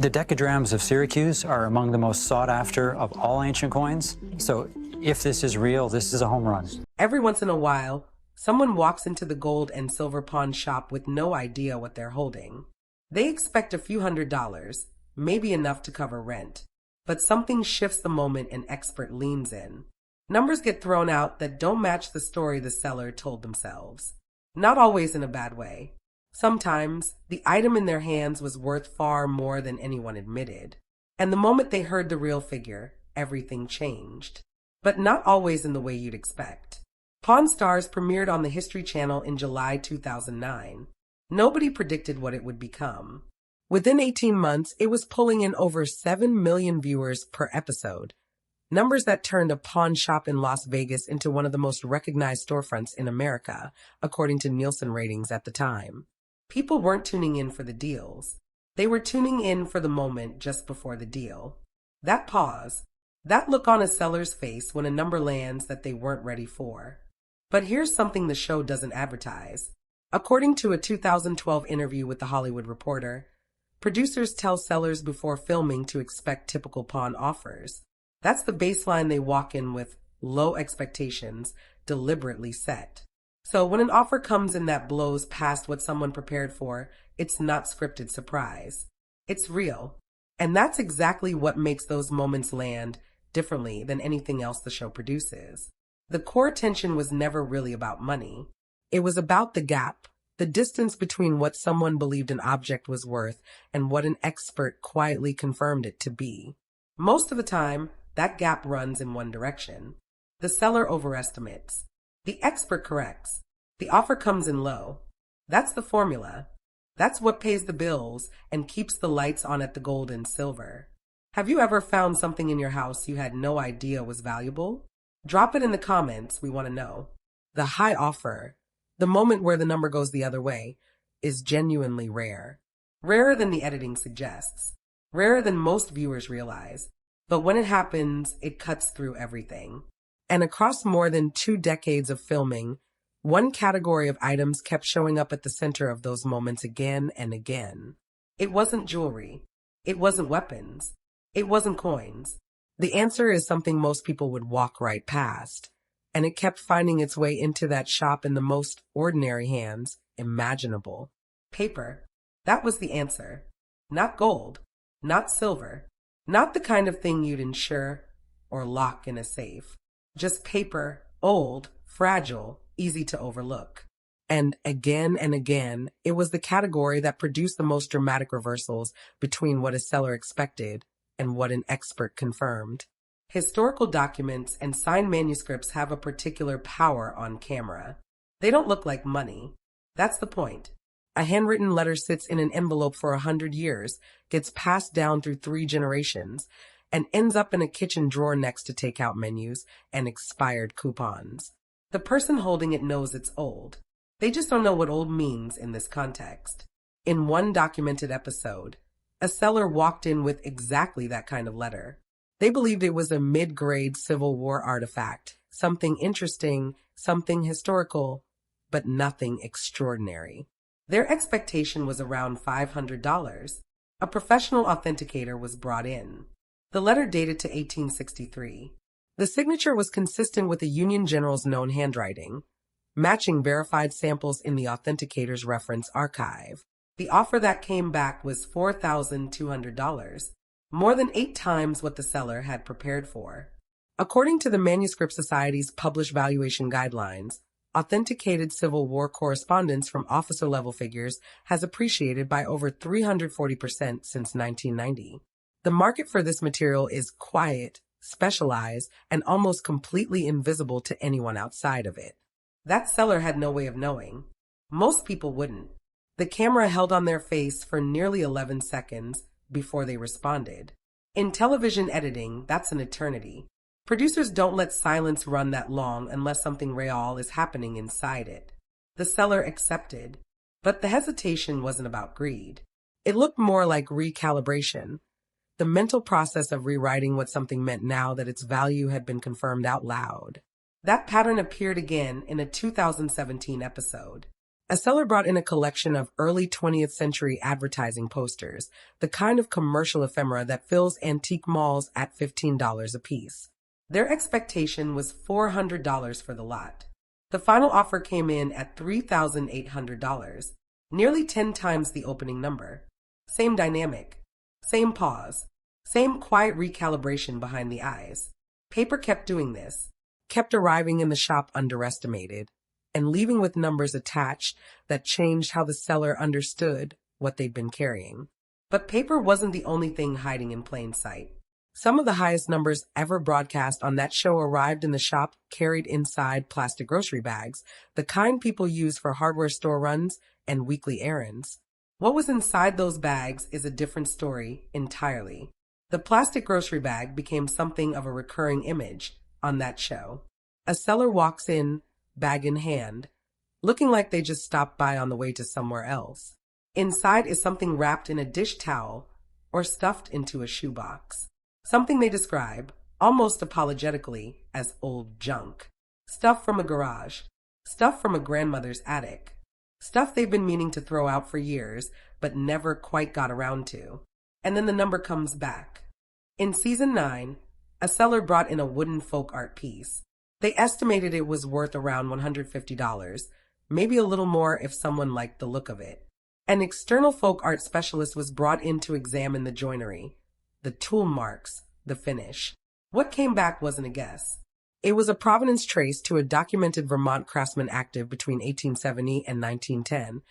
The decadrams of Syracuse are among the most sought after of all ancient coins. So if this is real, this is a home run. Every once in a while, someone walks into the gold and silver pawn shop with no idea what they're holding. They expect a few $100s, maybe enough to cover rent. But something shifts the moment an expert leans in. Numbers get thrown out that don't match the story the seller told themselves. Not always in a bad way. Sometimes, the item in their hands was worth far more than anyone admitted. And the moment they heard the real figure, everything changed. But not always in the way you'd expect. Pawn Stars premiered on the History Channel in July 2009. Nobody predicted what it would become. Within 18 months, it was pulling in over 7 million viewers per episode. Numbers that turned a pawn shop in Las Vegas into one of the most recognized storefronts in America, according to Nielsen ratings at the time. People weren't tuning in for the deals. They were tuning in for the moment just before the deal. That pause, that look on a seller's face when a number lands that they weren't ready for. But here's something the show doesn't advertise. According to a 2012 interview with The Hollywood Reporter, producers tell sellers before filming to expect typical pawn offers. That's the baseline they walk in with, low expectations, deliberately set. So when an offer comes in that blows past what someone prepared for, it's not scripted surprise. It's real. And that's exactly what makes those moments land differently than anything else the show produces. The core tension was never really about money. It was about the gap, the distance between what someone believed an object was worth and what an expert quietly confirmed it to be. Most of the time, that gap runs in one direction. The seller overestimates. The expert corrects. The offer comes in low. That's the formula. That's what pays the bills and keeps the lights on at the gold and silver. Have you ever found something in your house you had no idea was valuable? Drop it in the comments, we want to know. The high offer, the moment where the number goes the other way, is genuinely rare. Rarer than the editing suggests. Rarer than most viewers realize. But when it happens, it cuts through everything. And across more than 2 decades of filming, one category of items kept showing up at the center of those moments again and again. It wasn't jewelry. It wasn't weapons. It wasn't coins. The answer is something most people would walk right past. And it kept finding its way into that shop in the most ordinary hands imaginable. Paper. That was the answer. Not gold. Not silver. Not the kind of thing you'd insure or lock in a safe. Just paper, old, fragile, easy to overlook. And again, it was the category that produced the most dramatic reversals between what a seller expected and what an expert confirmed. Historical documents and signed manuscripts have a particular power on camera. They don't look like money. That's the point. A handwritten letter sits in an envelope for 100 years, gets passed down through 3 generations, and ends up in a kitchen drawer next to takeout menus and expired coupons. The person holding it knows it's old. They just don't know what old means in this context. In one documented episode, a seller walked in with exactly that kind of letter. They believed it was a mid-grade Civil War artifact, something interesting, something historical, but nothing extraordinary. Their expectation was around $500. A professional authenticator was brought in. The letter dated to 1863. The signature was consistent with the Union General's known handwriting, matching verified samples in the authenticator's reference archive. The offer that came back was $4,200, more than 8 times what the seller had prepared for. According to the Manuscript Society's published valuation guidelines, authenticated Civil War correspondence from officer-level figures has appreciated by over 340% since 1990. The market for this material is quiet, specialized, and almost completely invisible to anyone outside of it. That seller had no way of knowing. Most people wouldn't. The camera held on their face for nearly 11 seconds before they responded. In television editing, that's an eternity. Producers don't let silence run that long unless something real is happening inside it. The seller accepted, but the hesitation wasn't about greed. It looked more like recalibration, the mental process of rewriting what something meant now that its value had been confirmed out loud. That pattern appeared again in a 2017 episode. A seller brought in a collection of early 20th century advertising posters, the kind of commercial ephemera that fills antique malls at $15 a piece. Their expectation was $400 for the lot. The final offer came in at $3,800, nearly 10 times the opening number. Same dynamic, same pause, same quiet recalibration behind the eyes. Paper kept doing this, kept arriving in the shop underestimated, and leaving with numbers attached that changed how the seller understood what they'd been carrying. But paper wasn't the only thing hiding in plain sight. Some of the highest numbers ever broadcast on that show arrived in the shop carried inside plastic grocery bags, the kind people use for hardware store runs and weekly errands. What was inside those bags is a different story entirely. The plastic grocery bag became something of a recurring image on that show. A seller walks in, bag in hand, looking like they just stopped by on the way to somewhere else. Inside is something wrapped in a dish towel or stuffed into a shoebox. Something they describe, almost apologetically, as old junk. Stuff from a garage. Stuff from a grandmother's attic. Stuff they've been meaning to throw out for years, but never quite got around to. And then the number comes back. In season 9, a seller brought in a wooden folk art piece. They estimated it was worth around $150, maybe a little more if someone liked the look of it. An external folk art specialist was brought in to examine the joinery, the tool marks, the finish. What came back wasn't a guess. It was a provenance trace to a documented Vermont craftsman active between 1870 and 1910,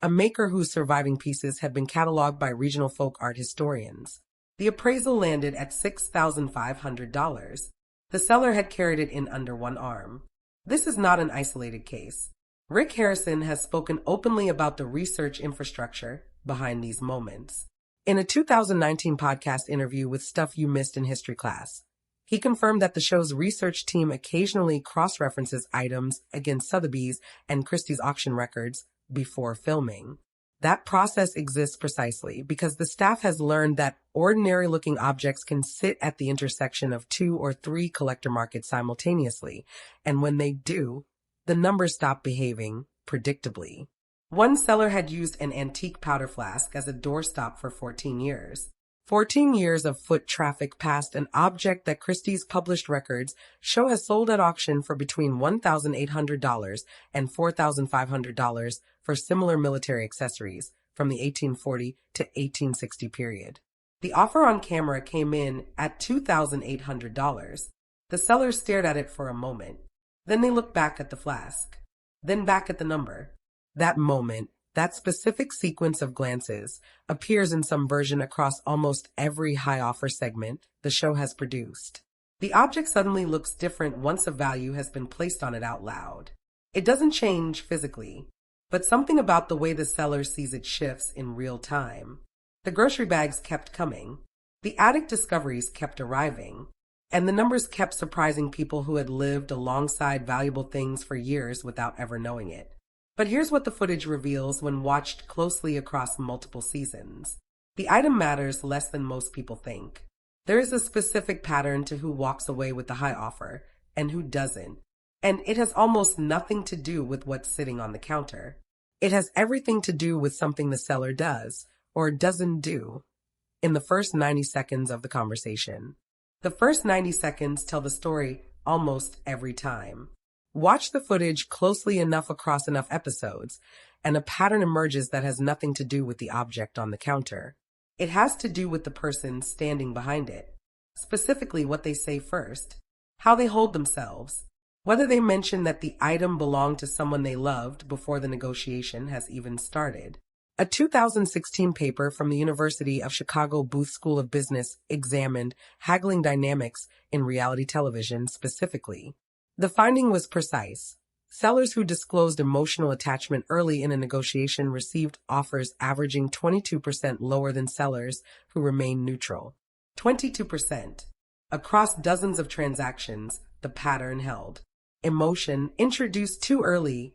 a maker whose surviving pieces had been cataloged by regional folk art historians. The appraisal landed at $6,500. The seller had carried it in under one arm. This is not an isolated case. Rick Harrison has spoken openly about the research infrastructure behind these moments. In a 2019 podcast interview with Stuff You Missed in History Class, he confirmed that the show's research team occasionally cross-references items against Sotheby's and Christie's auction records before filming. That process exists precisely because the staff has learned that ordinary-looking objects can sit at the intersection of 2 or 3 collector markets simultaneously, and when they do, the numbers stop behaving predictably. One seller had used an antique powder flask as a doorstop for 14 years. 14 years of foot traffic past an object that Christie's published records show has sold at auction for between $1,800 and $4,500 for similar military accessories from the 1840 to 1860 period. The offer on camera came in at $2,800. The seller stared at it for a moment. Then they looked back at the flask. Then back at the number. That moment, that specific sequence of glances, appears in some version across almost every high offer segment the show has produced. The object suddenly looks different once a value has been placed on it out loud. It doesn't change physically, but something about the way the seller sees it shifts in real time. The grocery bags kept coming. The attic discoveries kept arriving. And the numbers kept surprising people who had lived alongside valuable things for years without ever knowing it. But here's what the footage reveals when watched closely across multiple seasons. The item matters less than most people think. There is a specific pattern to who walks away with the high offer and who doesn't. And it has almost nothing to do with what's sitting on the counter. It has everything to do with something the seller does or doesn't do in the first 90 seconds of the conversation. The first 90 seconds tell the story almost every time. Watch the footage closely enough across enough episodes, and a pattern emerges that has nothing to do with the object on the counter. It has to do with the person standing behind it, specifically what they say first, how they hold themselves, whether they mention that the item belonged to someone they loved before the negotiation has even started. A 2016 paper from the University of Chicago Booth School of Business examined haggling dynamics in reality television specifically. The finding was precise. Sellers who disclosed emotional attachment early in a negotiation received offers averaging 22% lower than sellers who remained neutral. 22%. Across dozens of transactions, the pattern held. Emotion, introduced too early,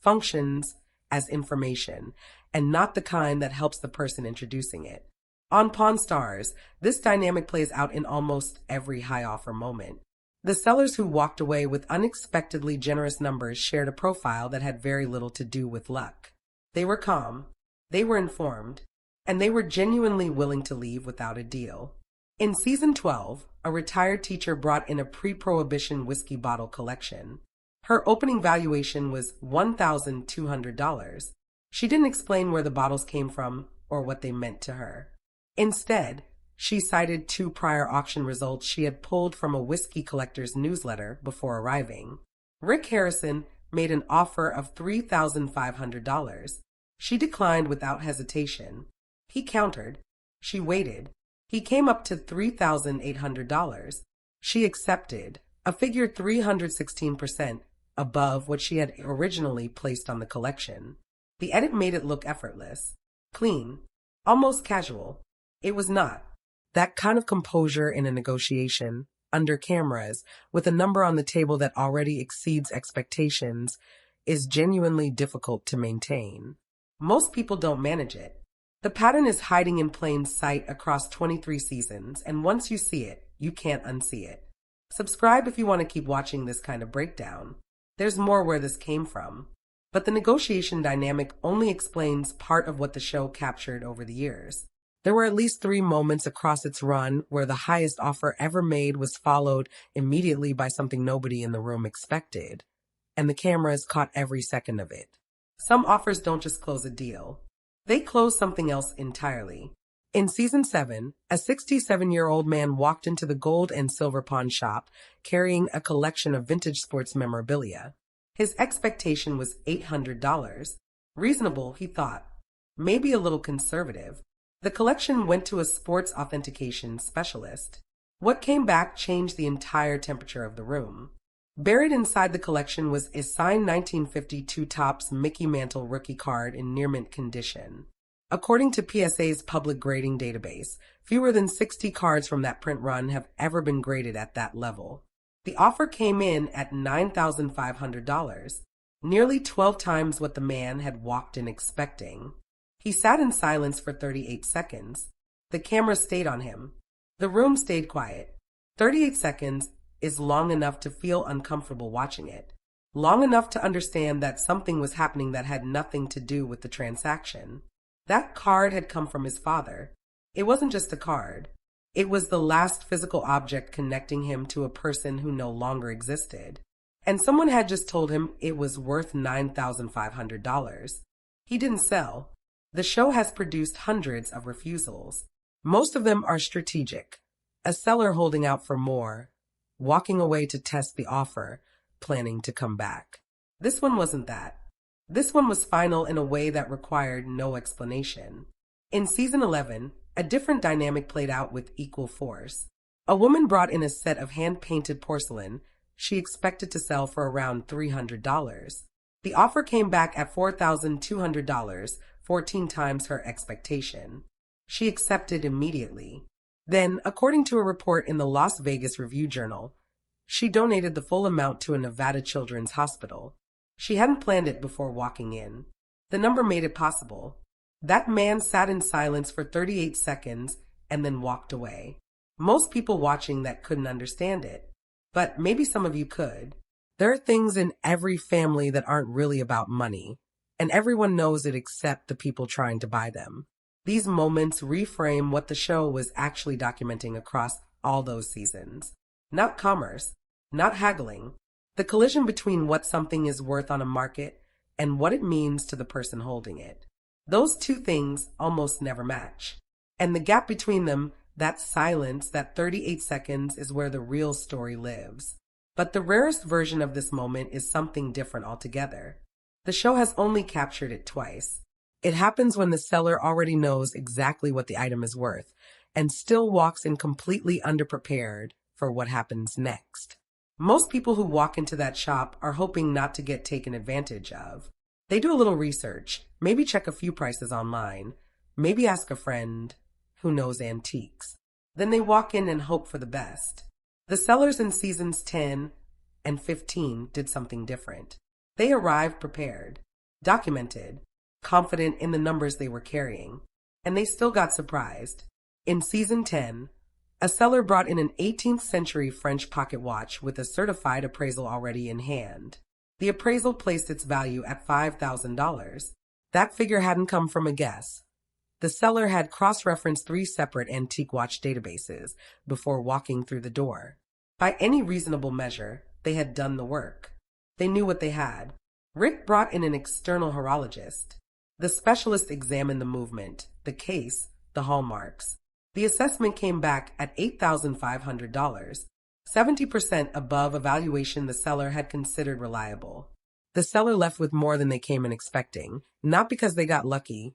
functions as information, and not the kind that helps the person introducing it. On Pawn Stars, this dynamic plays out in almost every high offer moment. The sellers who walked away with unexpectedly generous numbers shared a profile that had very little to do with luck. They were calm, they were informed, and they were genuinely willing to leave without a deal. In season 12, a retired teacher brought in a pre-prohibition whiskey bottle collection. Her opening valuation was $1,200. She didn't explain where the bottles came from or what they meant to her. Instead, she cited 2 prior auction results she had pulled from a whiskey collector's newsletter before arriving. Rick Harrison made an offer of $3,500. She declined without hesitation. He countered. She waited. He came up to $3,800. She accepted, a figure 316% above what she had originally placed on the collection. The edit made it look effortless, clean, almost casual. It was not. That kind of composure in a negotiation, under cameras, with a number on the table that already exceeds expectations, is genuinely difficult to maintain. Most people don't manage it. The pattern is hiding in plain sight across 23 seasons, and once you see it, you can't unsee it. Subscribe if you want to keep watching this kind of breakdown. There's more where this came from. But the negotiation dynamic only explains part of what the show captured over the years. There were at least 3 moments across its run where the highest offer ever made was followed immediately by something nobody in the room expected, and the cameras caught every second of it. Some offers don't just close a deal. They close something else entirely. In season 7, a 67-year-old man walked into the gold and silver pawn shop carrying a collection of vintage sports memorabilia. His expectation was $800. Reasonable, he thought. Maybe a little conservative. The collection went to a sports authentication specialist. What came back changed the entire temperature of the room. Buried inside the collection was a signed 1952 Topps Mickey Mantle rookie card in near mint condition. According to PSA's public grading database, fewer than 60 cards from that print run have ever been graded at that level. The offer came in at $9,500, nearly 12 times what the man had walked in expecting. He sat in silence for 38 seconds. The camera stayed on him. The room stayed quiet. 38 seconds is long enough to feel uncomfortable watching it. Long enough to understand that something was happening that had nothing to do with the transaction. That card had come from his father. It wasn't just a card. It was the last physical object connecting him to a person who no longer existed. And someone had just told him it was worth $9,500. He didn't sell. The show has produced hundreds of refusals. Most of them are strategic. A seller holding out for more, walking away to test the offer, planning to come back. This one wasn't that. This one was final in a way that required no explanation. In season 11, a different dynamic played out with equal force. A woman brought in a set of hand-painted porcelain she expected to sell for around $300. The offer came back at $4,200, 14 times her expectation. She accepted immediately. Then, according to a report in the Las Vegas Review-Journal, she donated the full amount to a Nevada children's hospital. She hadn't planned it before walking in. The number made it possible. That man sat in silence for 38 seconds and then walked away. Most people watching that couldn't understand it, but maybe some of you could. There are things in every family that aren't really about money, and everyone knows it except the people trying to buy them. These moments reframe what the show was actually documenting across all those seasons. Not commerce, not haggling, the collision between what something is worth on a market and what it means to the person holding it. Those two things almost never match. And the gap between them, that silence, that 38 seconds, is where the real story lives. But the rarest version of this moment is something different altogether. The show has only captured it twice. It happens when the seller already knows exactly what the item is worth and still walks in completely underprepared for what happens next. Most people who walk into that shop are hoping not to get taken advantage of. They do a little research, maybe check a few prices online, maybe ask a friend who knows antiques. Then they walk in and hope for the best. The sellers in seasons 10 and 15 did something different. They arrived prepared, documented, confident in the numbers they were carrying, and they still got surprised. In season 10, A seller brought in an 18th century French pocket watch with a certified appraisal already in hand. The appraisal placed its value at $5,000. That figure hadn't come from a guess. The seller had cross-referenced 3 separate antique watch databases before walking through the door. By any reasonable measure, they had done the work. They knew what they had. Rick brought in an external horologist. The specialist examined the movement, the case, the hallmarks. The assessment came back at $8,500, 70% above a valuation the seller had considered reliable. The seller left with more than they came in expecting, not because they got lucky,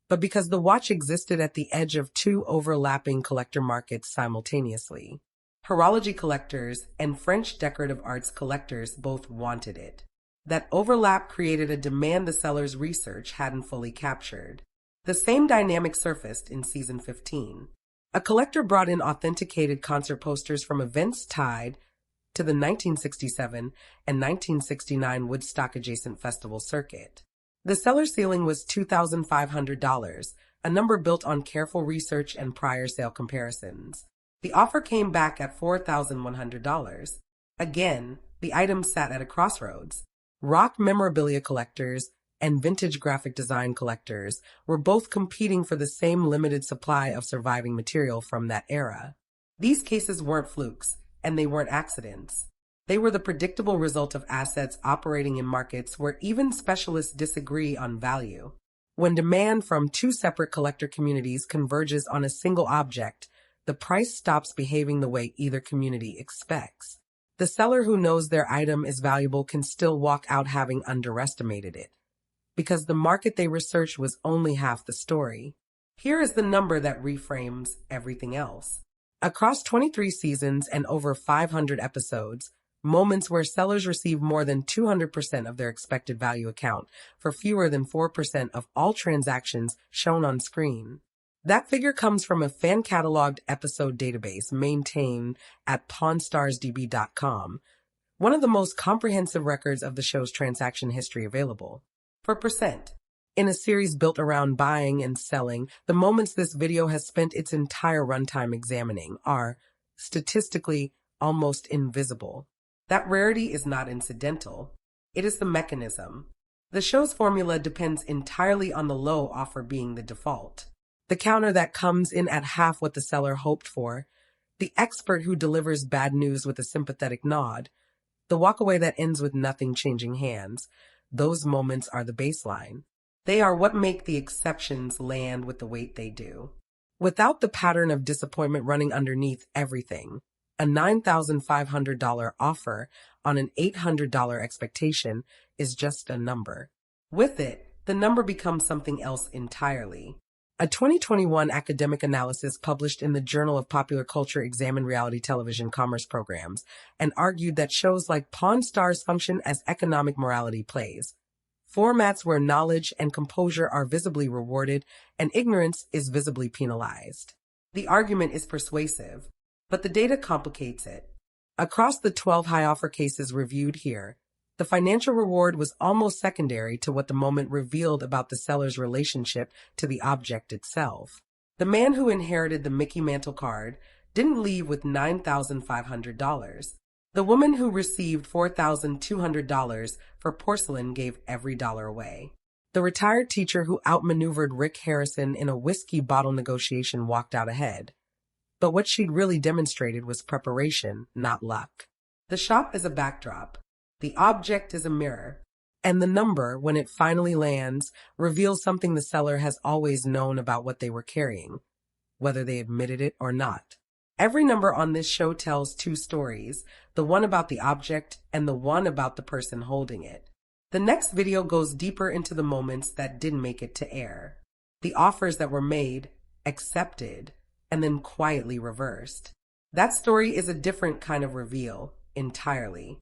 but because the watch existed at the edge of 2 overlapping collector markets simultaneously. Horology collectors and French decorative arts collectors both wanted it. That overlap created a demand the seller's research hadn't fully captured. The same dynamic surfaced in season 15. A collector brought in authenticated concert posters from events tied to the 1967 and 1969 Woodstock adjacent festival circuit. The seller ceiling was $2,500, a number built on careful research and prior sale comparisons. The offer came back at $4,100. Again, the item sat at a crossroads. Rock memorabilia collectors and vintage graphic design collectors were both competing for the same limited supply of surviving material from that era. These cases weren't flukes, and they weren't accidents. They were the predictable result of assets operating in markets where even specialists disagree on value. When demand from 2 separate collector communities converges on a single object, the price stops behaving the way either community expects. The seller who knows their item is valuable can still walk out having underestimated it, because the market they researched was only half the story. Here is the number that reframes everything else. Across 23 seasons and over 500 episodes, moments where sellers receive more than 200% of their expected value account for fewer than 4% of all transactions shown on screen. That figure comes from a fan-cataloged episode database maintained at PawnStarsDB.com, one of the most comprehensive records of the show's transaction history available. For percent, in a series built around buying and selling, the moments this video has spent its entire runtime examining are, statistically, almost invisible. That rarity is not incidental. It is the mechanism. The show's formula depends entirely on the low offer being the default. The counter that comes in at half what the seller hoped for, the expert who delivers bad news with a sympathetic nod, the walkaway that ends with nothing changing hands. Those moments are the baseline. They are what make the exceptions land with the weight they do. Without the pattern of disappointment running underneath everything, a $9,500 offer on an $800 expectation is just a number. With it, the number becomes something else entirely. A 2021 academic analysis published in the Journal of Popular Culture examined reality television commerce programs and argued that shows like Pawn Stars function as economic morality plays, formats where knowledge and composure are visibly rewarded and ignorance is visibly penalized. The argument is persuasive, but the data complicates it. Across the 12 high-offer cases reviewed here, the financial reward was almost secondary to what the moment revealed about the seller's relationship to the object itself. The man who inherited the Mickey Mantle card didn't leave with $9,500. The woman who received $4,200 for porcelain gave every dollar away. The retired teacher who outmaneuvered Rick Harrison in a whiskey bottle negotiation walked out ahead. But what she'd really demonstrated was preparation, not luck. The shop is a backdrop. The object is a mirror. And the number, when it finally lands, reveals something the seller has always known about what they were carrying, whether they admitted it or not. Every number on this show tells 2 stories, the one about the object and the one about the person holding it. The next video goes deeper into the moments that didn't make it to air, the offers that were made, accepted, and then quietly reversed. That story is a different kind of reveal, entirely.